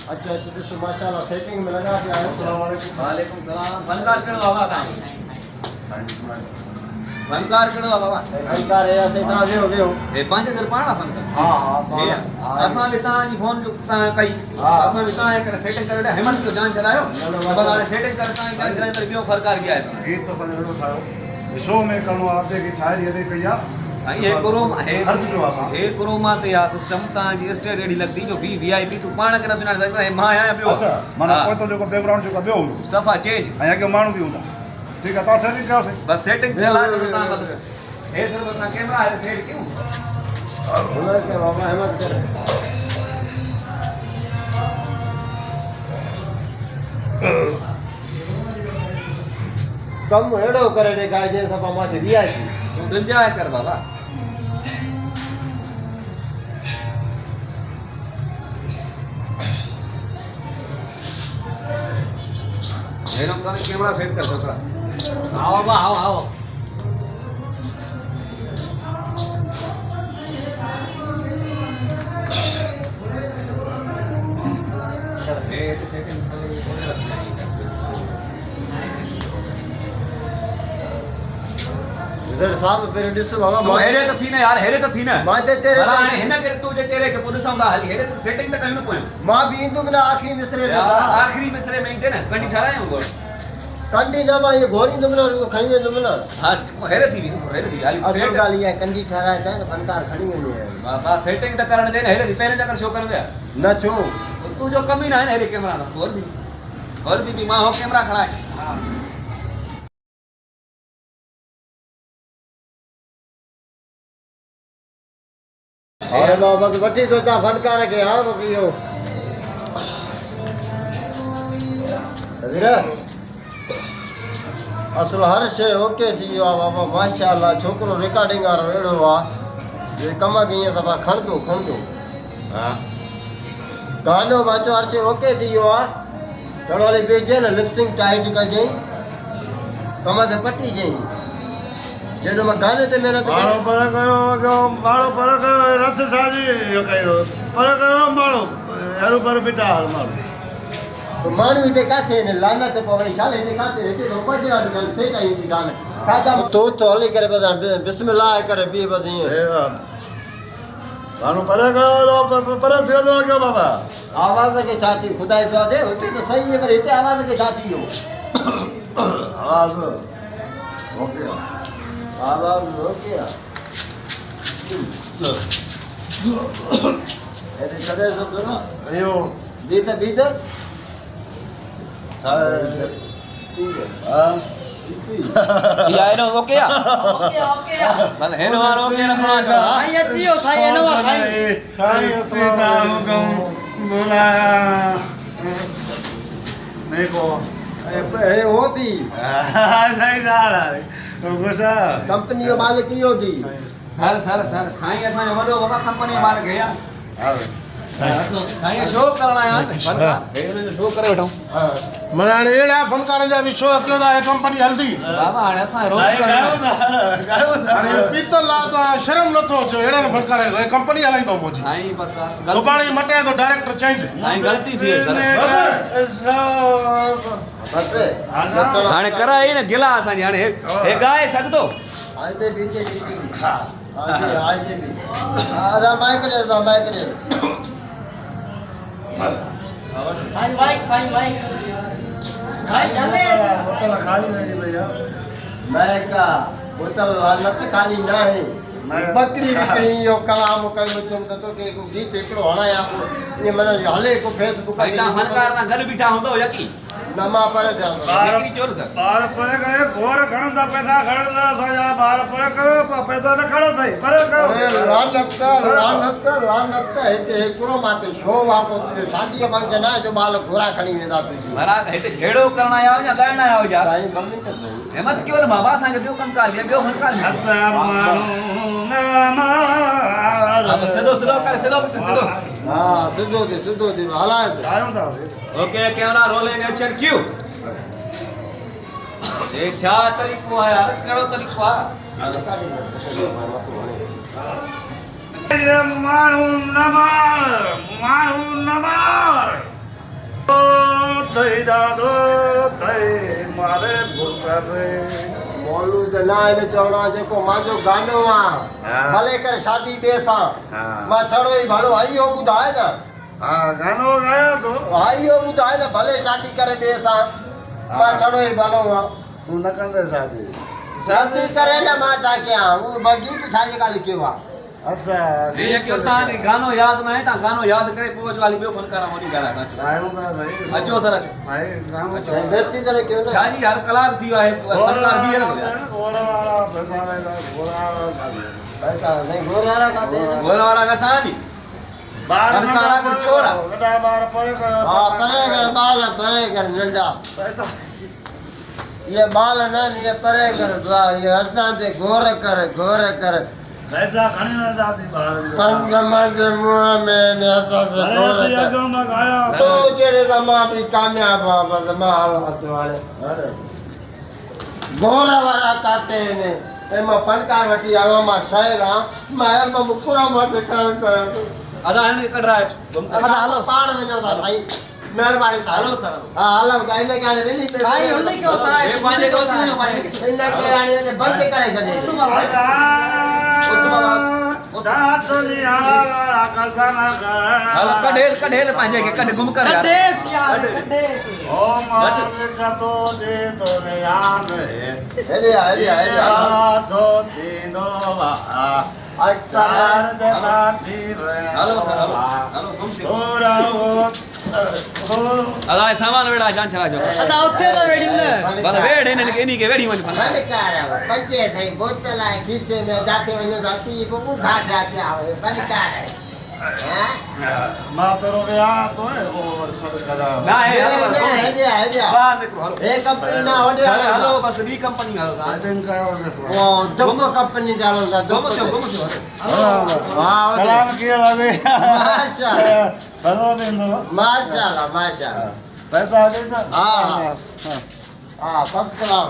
अच्छा तो माशाल्लाह सेटिंग में लगा दिया है। अस्सलाम वालेकुम। वालेकुम सलाम। फनकार कड़ो बाबा का साइंस में फनकार कड़ो बाबा फनकार है ऐसे ता वेहो ए 5000 पाणा फनकार। हां असां भी तां जी फोन तां कई असां भी तां करे सेटिंग करे हेमंत को जान चलायो बगाने सेटिंग करे तां जान चलाए तो बियो फनकार गया है। ये तो समझो थायो शो में करणो आपदे की शायद ये कया साईं हे क्रोम हे अर्ज जो आसा हे क्रोमा ते आ सिस्टम तां जी स्टेट एडी लगदी जो वीआईपी तू पाण के न सुना सकदा हे मां आया बियो। अच्छा माने कोई तो जो बैकग्राउंड जो बियो हुंदो सफा चेंज आया के मानू भी हुंदा ठीक है ता सेटिंग कयो से बस सेटिंग चला ता मतलब हे सर बस कैमरा है सेट क्यों हुनर के बाबा हिम्मत करे कम एड़ो करे देखा जे सफा माथे वीआईपी तू दुंजा कर बाबा हेलो का कैमरा सेट कर छोकरा आओ बाबा आओ ऐसे सेटिंग सारे कोने रखना है रिजल्ट साहब पेरे दिस बाबा तो हेरे तो थी ना यार हेरे तो थी ना माथे चेहरे भला हाणे हिन करे तू जे चेहरे के पुलिस आंदा हली हेरे सेटिंग त कयूं न पोयो मां भी इंदु बिना आखिरी मिसरे में यार आखिरी मिसरे में ही थे ना कंडी ठहरायो गो कंडी ना मां ये घोरी इंदु बिना खई वेंदु बिना हां हेरे थी हाली असल गाली है कंडी ठहराए था तो फनकार खणी वेंदो है बाबा सेटिंग त करण दे ना हेरे पेरे चक्कर शो कर दे न छो तू जो कमी ना है हेरे कैमरा ना और दी भी मां हो कैमरा खड़ा है हां अरे बाबा बस वठी तो ता फनकार के हां बस यो वीरा असल हर शे ओके थी यो बाबा माशाल्लाह छोकरो रिकॉर्डिंग वारो एड़ो वा ये कम के ये सभा खण दो हां गानो बाचो हर शे ओके थी यो आ तड़वाली बेजे न लिपसिंग टाइट का जई कम से पट्टी जई जेनो मैं गाने ते मेहनत मारो पर करो रस साजी यो कयो पर करो मारो यारो पर बेटा मारो तो मानू इते काथे ने लानत पवे शाले इते काथे रहते तो पजे आ गल से टाइम की गाने खाजा तो हली करे बस बिस्मिल्लाह करे बी बस ये मानो पर करो पर थियो तो क्यों बाबा आवाज के साथी खुदा दुआ दे होते तो सही है पर इते आवाज के साथी हो आवाज ओके आवाज हो गया ऐसे करे तो करो अयो बीत ठीक है हां ये आए ना ओके या मतलब है ना ओके रखना है साईं अचियो साईं एनो साईं साईं सीता हुकम बुलाया देखो ए होती सही जा रहा है गुस्सा कंपनी जो मालिक ही होती सर साईं असा वडो वडा कंपनी मालिक है यार साईं शो करना है फनकार हे उन जो शो करे बैठो मनाने एड़ा फनकार जा भी शो क्यों दा कंपनी हल्दी बाबा हाणे असा रोज गायो था अरे पीतल ला तो शर्म न थो जो एड़ा फनकार है कंपनी हलाई तो पहुंची साईं बस सुबाणी मटे तो डायरेक्टर चेंज साईं गलती थी है सर बस हाणे कराई न गिला असा जी हाणे हे गाए सकदो आते बीचे बीचे हां आते भी आधा माइक ले साईं माइक भाई चले बोतल खाली नहीं भैया मैं का बोतल लानत खाली ना है बकरी बिकरी यो कलाम कयो तुम तो के को गीत एकड़ो हणाया ये मन हले को फेसबुक साईं ता फनकार ना घर बिठा हुंदो यकी नमा पर ध्यान बिक्री चोर सर बार पर गए घोर खणंदा पैसा खणंदा सजा बार पर करो पैसा न खणो थई पर अरे लानत हेते एकरो माते शो वाको शादी फंक्शन है जो बाल घोरा खणी वेंदा तुजी मरा हेते झेड़ो करना आओ या गायना आओ यार साईं बंद कर सही हिम्मत क्यों न बाबा सांगे बियो कंकार के बियो फनकार हत मारू न मार अब सिधो कर हां सिद्धो दे हला आयो था okay camera rolling action Q ये छा तरीको है यार कड़ो तरीको है मारू न मार સૈદાનો થઈ મારે ભૂસરે मौलूद ना इन चवणो जेको मांजो गानो आ हाँ। भले कर शादी बेसा हाँ। मां छड़ो ई भलो आइयो बुधाए ना હા ગાનો ગાયો તો आइयो बुधाए ना भले शादी करे बेसा मां हाँ। छड़ो ई भलो आ તું ન કંદે શાદી शादी करे ना मां चाके आ वो गीत छाजे का लिखियो आ અચ્છા ये कि ताने गानो याद ना है ता गानो याद करे पोच वाली बियो फनकारा मोनी गाला अचो ગાયો કા ભાઈ अचो सर अचो ભાઈ ગાનો बेस्ती करे क्यों ना छाजी हर कलाक थी है फनकार भी है ना ઘોડા વાળા ભેગા ભેગા ઘોડા વાળા ગામે पैसा नहीं गोरारा का दे बोला वाला का सानी બાર ફનકારા કર ચોરા ગડા બાર પર हां परे कर बाल परे कर नंडा પૈસા ये बाल ना ये परे कर ये हसा दे गोर कर પૈસા ઘણી ન જાતી બહાર पंजमा से मुंह में ने हसा दे અરે गोर તે कर ગામમાં ગાયા तो जेड़े जमा भी कामयाब आ बस माल हाथ वाले અરે गोरा वाला ताते ने एमा फनकार वटी आवा मा शायर आ माया मा मुकुरा मा से काम करे अदा है कट रहा है अदा हालो पाड़ में ना साई मेहरबानी हेलो सर हां हालो गाइने के रेली पे भाई होने क्या होता है ये पानी को क्यों पानी इन्ना के रानी ने बंद करे छने દાંતની આળા કસમ हेलो कढेर कढेर पाजे के कढ गुम कर यार कदेश यार कदेश ઓ માલિક તો દે તો ને આમે अरे अरे अरे આળા તો દીનો વા अच्छा સાર જનાતી રે हेलो सर हेलो तुम से ઓરાઓ अदा सामान वेड़ा जान चला जाओ अदा उत्थे तो वेडिंग ने बस वेड़ ने इनी के वेड़ी मन फन फनकार है बच्चे सही बोतल है खीसे में जाते वने जाती बबू खा जाते आवे फनकार है માં તરો ગયા તો ઓર સદકા ना है अरे बाहर निकलो हेलो एक कंपनी ना ओडे हेलो बस बी कंपनी में हेलो અટેન્ડ કયો દેખો वो दुम कंपनी डालो दा गुम से वाह સલામ કિયા લાગે माशाल्लाह ભલો બેનો माशाल्लाह माशाल्लाह પૈસા દે हाँ हाँ फर्स्ट क्लास